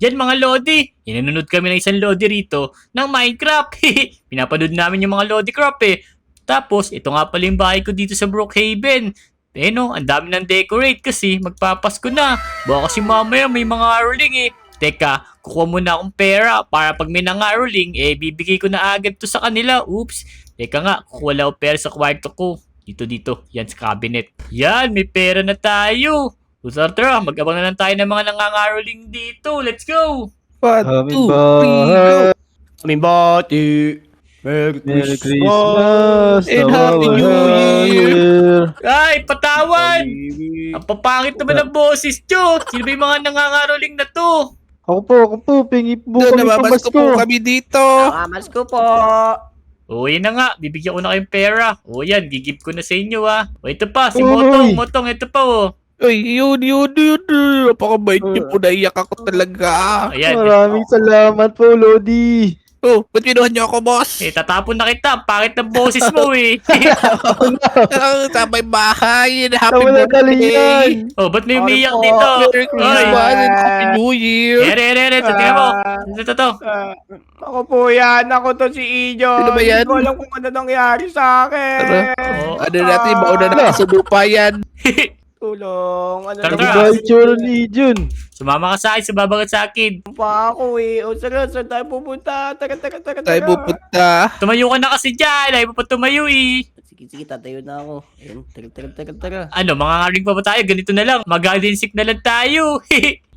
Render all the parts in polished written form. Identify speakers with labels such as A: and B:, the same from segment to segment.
A: Yan mga Lodi, inanunod kami ng isang Lodi rito ng Minecraft. Pinapanood namin yung mga Lodi Crop Tapos, ito nga pala yung bahay ko dito sa Brookhaven. No, ang dami ng decorate kasi magpapasko na. Baka kasi mamaya may mga aroling Teka, kukuha muna akong pera para pag may nangaroling, bibigay ko na agad to sa kanila. Oops. Teka nga, kukuha lang ako pera sa kwarto ko. Dito. Yan sa cabinet. Yan, may pera na tayo. Tara, mag-abang na lang tayo ng mga nangangaroling dito. Let's go!
B: 1, 2, 3, go!
C: Aming bati. Merry
B: Merry
C: Christmas.
B: Christmas!
C: And Happy New Year.
A: Ay, patawan! Ang papangit naman ng boses nyo. Sino ba yung mga nangangaroling na to?
B: Ako po, pingi po
C: Doon,
B: kami
C: nababasko
B: pamasko.
C: po kami dito.
D: Mas ko po.
A: O, yan na nga. Bibigyan ko na kayong pera. O, yan. Gigib ko na sa inyo, O, ito pa. Si
B: Uy.
A: Motong. Ito pa,
C: Uy, yun. Napakabait niyo po. Naiyak ako talaga.
A: Ayan.
B: Maraming salamat po, Lodi.
C: Oh, ba't pinuhan niyo ako, boss?
A: Tatapon na kita. Pangit ng boses mo,
C: Sabay bahay. Happy
B: Tama na
C: birthday.
A: Oh, ba't may
D: Sorry
A: umiyak
D: po.
A: dito?
C: Merry Christmas and Happy New Year.
A: Ere. Tingnan mo. Ito.
E: Ako po yan. Ako to si Ijo.
C: Sino ba yan?
E: Hindi ko alam kung ano nangyari sa akin.
A: Oh.
C: Ano natin, mauna na sa lupa yan.
E: Tulong. Ano
A: Tara,
B: Ano
A: tara.
B: ba yung tsura ni Jun?
A: Sumama ka sa akin. Sumabagat sa akin.
E: pa ako O saan tayo pupunta? Tara.
C: Tayo pupunta.
A: Tumayo ka na kasi dyan. Ayaw mo pa tumayo
D: Sige, tatayo na ako. Ayun, tara.
A: Ano, mga ngaring pa ba tayo? Ganito na lang. Mag-garden sick na lang tayo.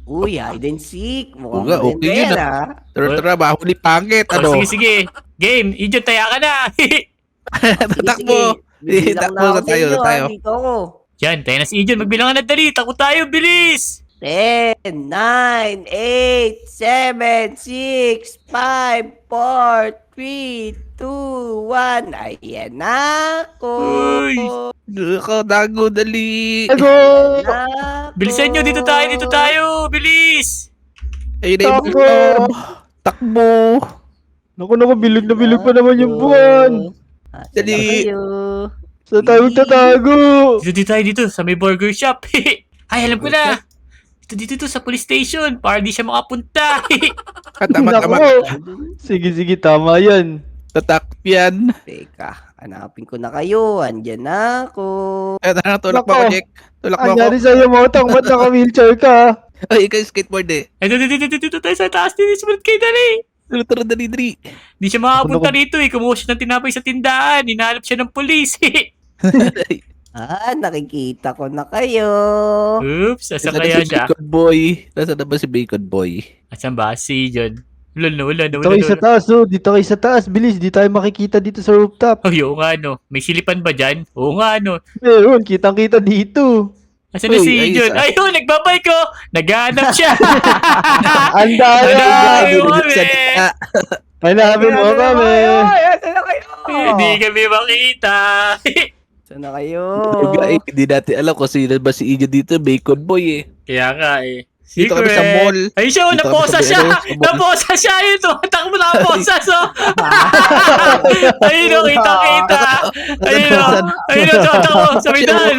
D: Uy, hide and seek.
C: Oo
D: Mukhang
C: nga, okay yun,
D: maganda,
C: Tara, mahuli pangit. Ano?
A: Sige. Game. Idiot, taya ka na.
C: Tatakbo.
D: Bibilang
C: Takbo
D: na
C: sa
D: ako sa
C: tayo,
D: inyo,
C: sa tayo.
D: Dito ako.
A: Yan, tayo na si Idiot. Magbilangan na dali. Takbo tayo. Bilis.
D: 10, 9, 8, 7, 6, 5, 4, 3, 2, 1. Ayan na ako.
A: Uy.
C: Ako, dago, dali.
B: Ako!
A: Bilisan nyo. Dito tayo. Bilis.
C: Ayun na yung
B: Takbo.
C: motor. Takbo.
B: Naku, bilog na bilog pa naman yung buwan.
C: Dali.
B: Saan tayo magtatago?
A: Dito tayo dito. Sa may burger shop. Ay, alam ko na. Dito sa police station. Para di siya makapunta.
C: Tama.
B: Naku. Sige, tama yan.
C: Tatak yan.
D: Teka, hanapin ko na kayo. Andyan na ako.
C: Tara, tulak mo
B: Nako.
C: ako, Jack. Tulak mo ako.
B: Anyari sa'yo, Motong, ba't naka-wheelchair ka?
C: Ay, ikaw yung skateboard eh.
A: Dito tayo sa taas. Sumunod kayo dali.
C: Tara, dali.
A: Di siya makapunta rito Kumuha siya ng tinapay sa tindahan. Hinahanap siya ng pulis.
D: Nakikita ko na kayo.
A: Oops, asa
C: Nasaan na
A: kaya
C: si
A: siya?
C: Bacon Boy? Nasaan na ba si Bacon Boy?
A: Asan ba? Si John. Wala
B: Dito kayo sa taas, Dito kayo sa taas. Bilis, di tayo makikita dito sa rooftop.
A: Oh, oo nga May silipan ba dyan? Oo nga
B: Meron, kitang-kita dito.
A: Asan na
C: Uy,
A: si
C: ayos,
A: John?
C: ah.
A: Ayun, nagbabay ko! Naghahanap siya!
B: Anda
A: Ay,
B: na!
A: kami.
B: Hanapin mo kami!
E: Asan na kayo?
A: Hindi kami makita.
D: Saan na kayo?
C: Guys, hindi natin alam kung sino ba si Ijo dito. Bacon Boy eh.
A: Kaya nga
C: Dito kami sa mall.
A: Ay siya,
C: Dito kami
A: naposa
C: sa
A: siya!
C: mall.
A: Naposa siya! Ayun, tumatak mo naposa so! Ayun o, kita! Ayun tumatak mo! Sa midan!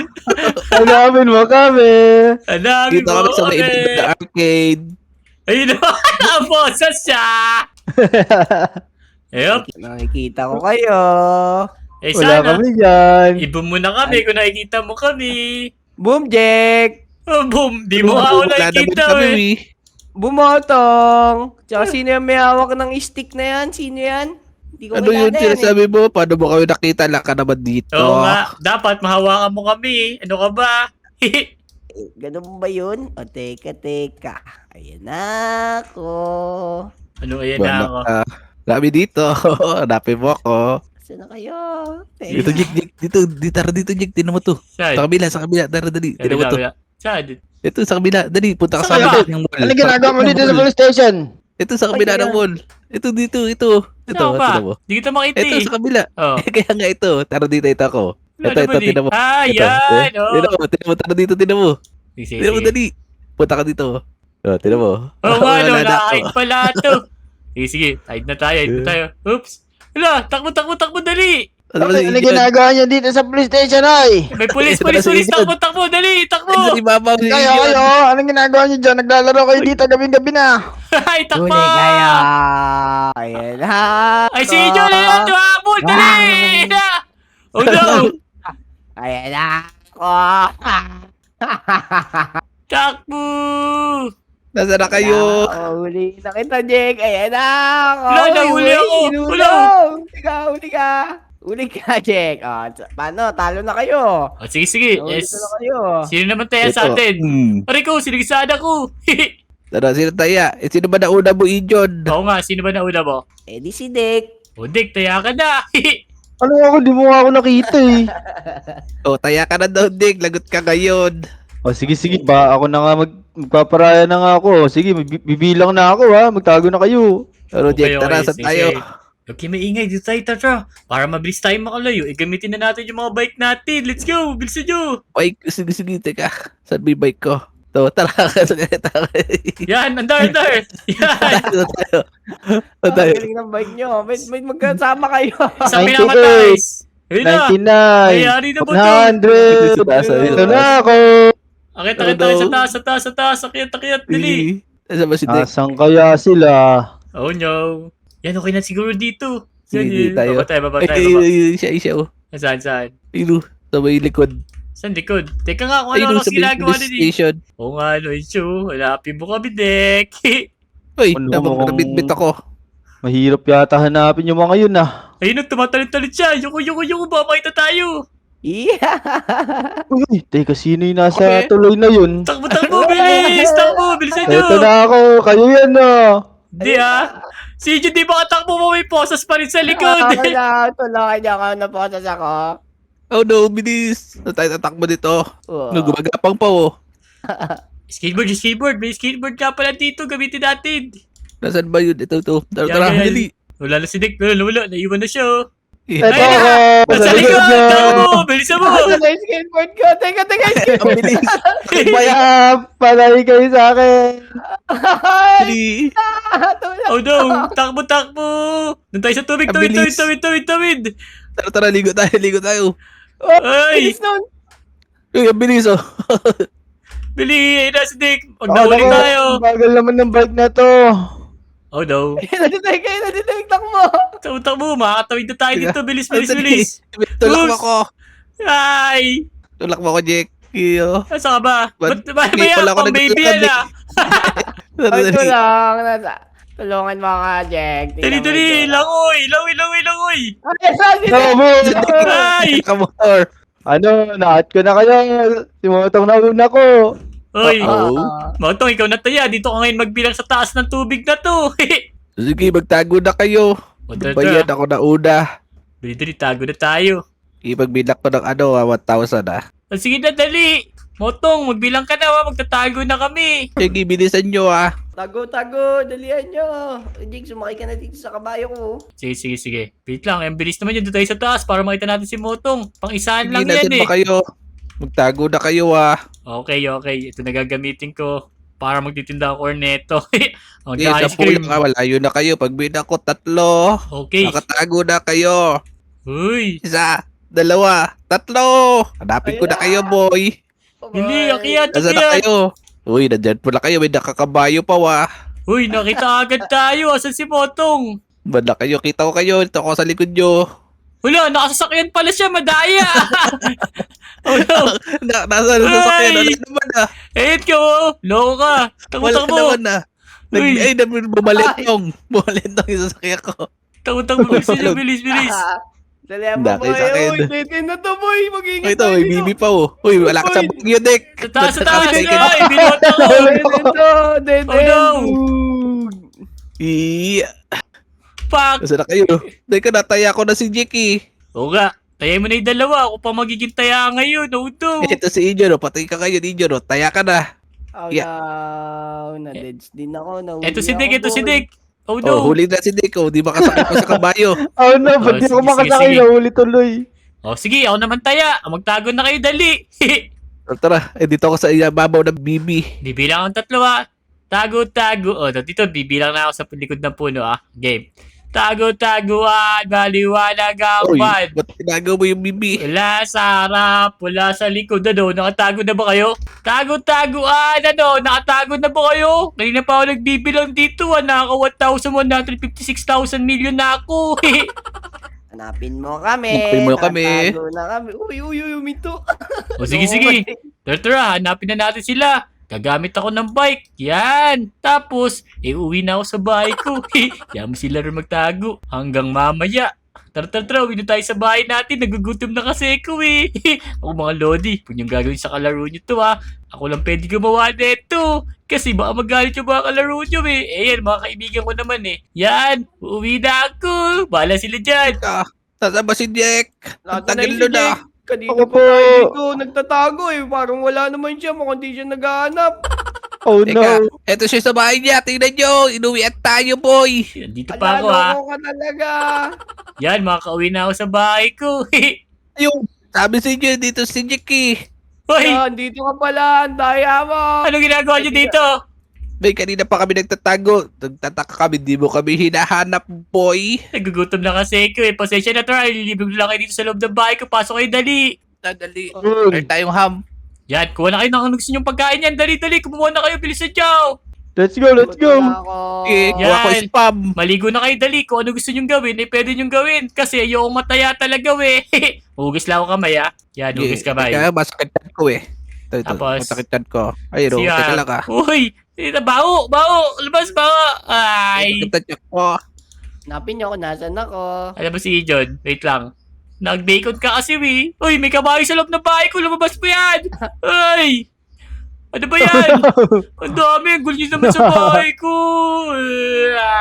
B: Hanapin mo kami!
A: Hanapin
C: Dito
A: mo
C: kami sa may
A: kami!
C: na arcade.
A: Ayun o, naposa siya! Ayop!
D: Nakikita ko kayo.
B: Wala
A: Sana,
B: kami dyan.
A: ibon mo na kami kung nakikita mo kami.
E: Boom, Jack!
A: Oh, boom! Di mo ako
C: Wala naman
A: nakikita
C: kami,
A: eh.
E: Bumotong! Tsaka sino yung may hawak ng stick na yan? Sino yan? Hindi ko
C: Ano yun
E: kilala yan
C: sinasabi mo? Paano mo kami nakita? Lang ka naman dito.
A: Oo nga, dapat mahawakan mo kami. Ano ka ba?
D: Ganun ba yun? O, teka. Ayan na ako.
A: Ano ayan na ako?
C: Kami dito. Hanapin mo ako.
D: Saan na kayo?
C: Dito, Jig. Tara dito, Jig. Tinan mo to.
A: Saan?
C: Sa kabila. Tara, dali. Tinan mo to.
A: Saan?
C: Ito, sa kabila. Dali, punta ka sa
A: Saan
C: kabila
A: ba?
C: ng mall.
B: Ano ginagawa mo dito sa police station?
C: Ito, sa kabila ng mall. Ito, dito. Ito,
A: Saan ba?
C: tinan mo.
A: Di kita makita
C: Ito,
A: eh.
C: sa kabila.
A: Oh.
C: Kaya nga ito. Tara dito, ito ako.
A: Wala
C: Ito,
A: naman eh.
C: tinan mo.
A: Ah,
C: Ito.
A: yan. Oh.
C: Tinan mo. Tara dito, tinan mo.
A: Sige.
C: Tinan mo, dali. Punta ka dito. Tinan mo.
A: Oo nga, no,
C: Wala na ako.
A: nakakait pala ito. Sige. Hide na tayo. Oops. Hala, takbo, dali.
C: Ano ba si
B: Ano
C: Ijon?
B: ginagawa niyo dito sa police station, ay?
A: May pulis,
C: Ito na si Ijon.
A: takbo, dali, takbo.
C: Ay, si Mama, si
B: Kayo,
C: Ijon.
B: anong ginagawa niyo dyan? Naglalaro kayo dito gabing-gabi na.
A: Ay, takbo!
D: Huli kayo. Ayan na.
A: Ay, si John na tuhabol! Dali! Oh no!
D: Ayan na.
A: Takbo!
C: Nasaan na kayo?
D: Huli na kita, Jake. Ayan na.
A: Wala, nahuli ako. Wala.
D: Huli ka. Huli ka, Jake. Paano? Talo na kayo.
A: Oh, sige, sige.
D: Huli
A: Yes.
D: na kayo.
A: Sino naman tayo sa atin? Aray ko, sinigisada ko.
C: Tara, sino taya? Sino ba nauna mo, Ijon?
A: Oo nga, sino ba nauna mo?
D: Eh di si Dick.
A: O, Dick, taya ka na.
B: Ano ako, di mo nga ako nakita eh.
C: Taya ka na daw, Dick. Lagot ka ngayon.
B: O sige, sige ba, ako na nga magpaparaya na nga ako. Sige, bibilang na ako ha, magtago na kayo.
C: Pero, Jack, tara,
A: sige,
C: saan tayo?
A: sige. Okay, maingay. Dito tayo, tara. Para mabilis tayo makalayo, gamitin na natin yung mga bike natin. Let's go, bilisan nyo.
C: Bike, sige, teka. Saan ba yung bike ko? Tara,
A: Yan, andar. Yan.
C: tayo.
D: Ang galing ng bike nyo. May magkasama kayo.
A: Isang
B: 98.
A: pinamatay. Ayun na.
B: 99,
A: Nangyari na ba to?
B: 100,
C: Sa taas,
B: ito na ako.
A: Akit tayo sa taas. Akit, dali.
C: Nasaan ba si Dick?
B: Nasaan kaya sila?
A: Oh no. Yan, okay na siguro dito.
C: Sige,
A: Yan,
C: tayo.
A: Baba
C: Ay,
A: tayo.
C: siya, oh.
A: Saan?
C: Ayun, sa may likod.
A: Saan likod? Teka nga, kung
C: Ayun,
A: ano
C: sa may
A: ginagawa
C: police
A: din eh.
C: station.
A: Oo nga, no, issue. Hanapin mo kami, Dek.
C: Uy,
B: Ano,
C: nabang
B: mukhang-
C: nabitbit ako.
B: Mahirap yata hanapin yung mga yun ah.
A: Ayun, tumatalit-talit siya. Yuko, baka makita tayo.
D: Yeah.
B: Uy, teka, sino yung nasa
C: Okay.
B: tuloy na yun?
A: Takbo, bilis! Bilisan nyo!
B: Ito na ako, kayo yan ah.
A: Di ah. Si Jun, di ba katakbo mo may posas pa rin sa likod?
D: Tulungan niyo ako. Naposas ako.
C: Oh no, bilis. Tayo tatakbo dito.
D: Oh.
C: Gumagapang pa, oh.
A: Skateboard. May skateboard ka pala dito. Gamitin natin.
C: Nasaan ba yun? Ito. Tara,
A: Yan.
C: dali.
A: Wala na si Dick. Wala. Naiwan na siya. Oh.
B: Ito
A: Ayun
B: ako,
A: Nasa
B: sa
A: likod!
B: likod niya.
A: Takbo! Bilisan mo!
D: Ano na yung skateboard ko? Teka.
C: Ang bilis.
B: Kaya, palay kayo sa akin.
C: Dali.
D: Tulong.
A: Oh no! Takbo! Doon tayo sa tubig!
C: Ang bilis.
A: Tawid!
C: Tara, ligo tayo.
A: Ay!
D: Bilis nun.
C: Uy, ang bilis, oh.
A: Bili! Ayun na si Dick! Huwag
B: Ako
A: na ulit
B: naman,
A: tayo!
B: Bagal naman ng bike na to.
A: Oh no!
D: Naditake mo.
A: Takbo! Makakatawid na tayo
C: Sige.
A: dito! Bilis!
C: Dali. Tulak mo
A: Oops.
C: ako.
A: Ay!
C: Tulak mo ako, Jack. Iyo.
A: Asa ka ba? Ba't
C: Hindi pala ako
A: pang baby yan
C: naglalakad
A: ah?
D: Ay,
C: Dali.
D: tulungan mo ka, Jack.
A: Dali! Langoy! Ay!
C: Kamotor.
B: Ano, na-out ko na kayo. Simutong na una ko.
A: Oy!
C: Oh.
A: Motong, ikaw na taya. Dito ka ngayon magbilang sa taas ng tubig na to.
C: Sige, magtago na kayo.
A: O, tara,
C: Bayan ako na una.
A: Dali, tago na tayo.
C: Ipagbilak ko ng 1,000 ah.
A: O, sige na, dali. Motong, magbilang ka na, magtatago na kami.
C: Sige, bilisan nyo ah.
D: Tago, dalihan nyo. Jake, sumakay ka na dito sa kabayo ko.
A: Sige. Wait lang, ang bilis naman yun. Doon tayo sa taas para makita natin si Motong. Pang-isahan
C: Sige,
A: lang yan
C: nandyan
A: eh.
C: ba kayo? Magtago na kayo ah.
A: Okay. Ito na gagamitin ko para magtitinda ako corneto. Ang
C: Sige,
A: ice
C: 10
A: cream.
C: lang ah. Malayo na kayo. Pag binak ko 3.
A: Okay.
C: Nakatago na kayo.
A: Uy.
C: 1, 2, 3. Hanapin ko na kayo, boy.
A: Hindi, akyat.
C: Nasaan na kayo? Uy, nandyan pala kayo. May nakakabayo pa wah.
A: Uy, nakita agad tayo. Asan si Motong?
C: Banda kayo, kita ko kayo. Ito ako sa likod nyo.
A: Wala, nakasasakyan pala siya. Madaya. Oh no.
C: Nasaan na sasakyan?
A: Ay!
C: Wala naman ah.
A: Ayun ka oh. Loko ka.
C: Wala
A: Takbo.
C: naman ah.
A: Uy.
C: Ay, bumalentong. Bumalentong yung sasakyan ko.
A: Takbo. Bilis.
D: Dalihan mo,
C: Hindi,
D: boy.
C: sa akin.
D: Uy, dead na to, boy. Mag-ingat
C: Ay, ito, may bibi pa oh. Uy, wala ka sa bagyo, Dick.
A: Sa taas,
C: Ay,
A: Ay, binot ako.
D: Dead
A: Oh no.
C: Iya.
A: Fuck.
C: Nasaan na kayo? Teka, nataya ko na si Jackie.
A: Oo nga. Tayay mo na yung dalawa. Ako pa magiging taya ngayon. Oh no.
C: Ito si Injo, no? Patay ka kayo, Injo, no? Taya ka na.
D: Oh
C: Yeah.
D: no. Na-deads din ako. Nahuli
A: Ito si
D: ako,
A: Dick.
D: boy.
A: Oh
C: Oh,
A: no.
C: huli na si Dick, oh. Di ba kasakit pa sa kabayo?
B: Oh no, ba't di
A: sige,
B: ako makasakay
A: sige.
B: na uli tuloy?
A: Oh sige, ako naman taya. Magtago na kayo dali.
C: Tara, dito ako sa babaw ng bibi.
A: Bibilang akong 3 ah. Tago. Oh, dito bibilang na ako sa likod ng puno ah. Game. Tago-taguan, maliwanag ang
C: Uy,
A: buwan.
C: ba't tinagaw mo yung bibi?
A: Wala sa harap, wala sa likod. Ano, nakatago na ba kayo? Tago-taguan, ano, nakatago na ba kayo? Kanina pa ako nagbibilang dito, Naka 1,156,000 million na ako.
D: Hanapin mo kami.
C: Hanapin mo kami.
D: Nakatago na kami. Uy, minto.
A: O sige, sige. Tara, hanapin na natin sila. Gagamit ako ng bike. Yan. Tapos, uwi na ako sa bahay ko. Kaya mo sila rin magtago. Hanggang mamaya. Tara, uwi na tayo sa bahay natin. Nagugutom na kasi ako Ako mga Lodi, kung yung gagawin sa kalaro nyo to Ako lang pwede gumawa nito. Kasi baka magalit yung mga kalaro nyo yan, mga kaibigan ko naman Yan, uuwi na ako. Bahala sila dyan.
C: Saan ba si Jack? Ang
E: Nasa na
C: tagal
E: si
C: nun
E: Jack. Kanina
B: Ako
E: pa
B: po.
E: tayo dito nagtatago Parang wala naman siya. Mukhang di siya naghahanap.
B: Oh
C: Teka,
B: no.
C: eto siya sa bahay niya. Tingnan nyo. Inuwian tayo, boy.
A: Dito pa ako
E: Alalo ka talaga.
A: Yan, makakauwi na ako sa bahay ko.
C: Ayun. Sabi sa inyo, dito si Jack
A: Hoy,
E: Yan, dito ka pala. Ang daya mo.
A: ano ginagawa niyo dito?
C: May kanina pa kami nagtatago. Nagtataka kami, di mo kami hinahanap, boy.
A: Nagugutom na kasi ako Pasensya na try, ililibig lang kayo dito sa loob ng bahay ko. Pasok kayo, dali.
C: Dali.
B: Yun.
C: Meron tayong ham.
A: Yan, kuha na kayo ng gusto nyong pagkain yan. Dali, kumuha na kayo. Bilisan niyo.
B: Let's go, let's go.
E: Wala ako.
C: Okay, kuha ko
A: Yan.
C: spam.
A: Maligo na kayo, dali. Kung ano gusto nyong gawin, pwede nyong gawin. Kasi ayokong mataya talaga, Hugas lang ako kamay, Yan, hugas kamay.
C: Kaya masakitan ko Ito,
A: Tapos,
C: masakitan ko. Ayun,
A: siya.
C: teka lang
A: Uy, baho. Labas, baho. Ay.
C: Masakitan ko.
E: Hanapin niyo ako. Nasaan ako?
A: Alam mo si John, wait lang. Nag-bacon ka kasi, Uy, may kabayo sa loob ng bahay ko. Lumabas mo yan. Ay. Ano ba yan? Ang dami. Ang gulis naman sa bahay ko.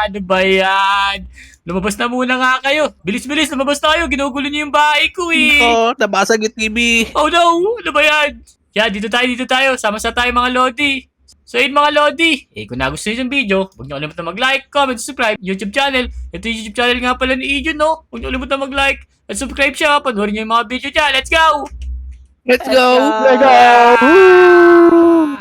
A: Ano ba yan? Lumabas na muna nga kayo. Bilis, lumabas na kayo. Ginugulo niyo yung bahay ko,
C: Ito, nabasag yung TV.
A: Oh no! Ano ba yan? Yan, dito tayo. Sama-sama tayo mga Lodi. So yun mga Lodi, kung nagustuhan nyo yung video, huwag nyo kalimutan mag-like, comment, subscribe, YouTube channel. Ito yung YouTube channel nga pala ni Ijon, Huwag nyo kalimutan mag-like at subscribe siya. Panoorin nyo yung mga video dyan. Let's go!
C: Let's go!
B: Let's go. Woo!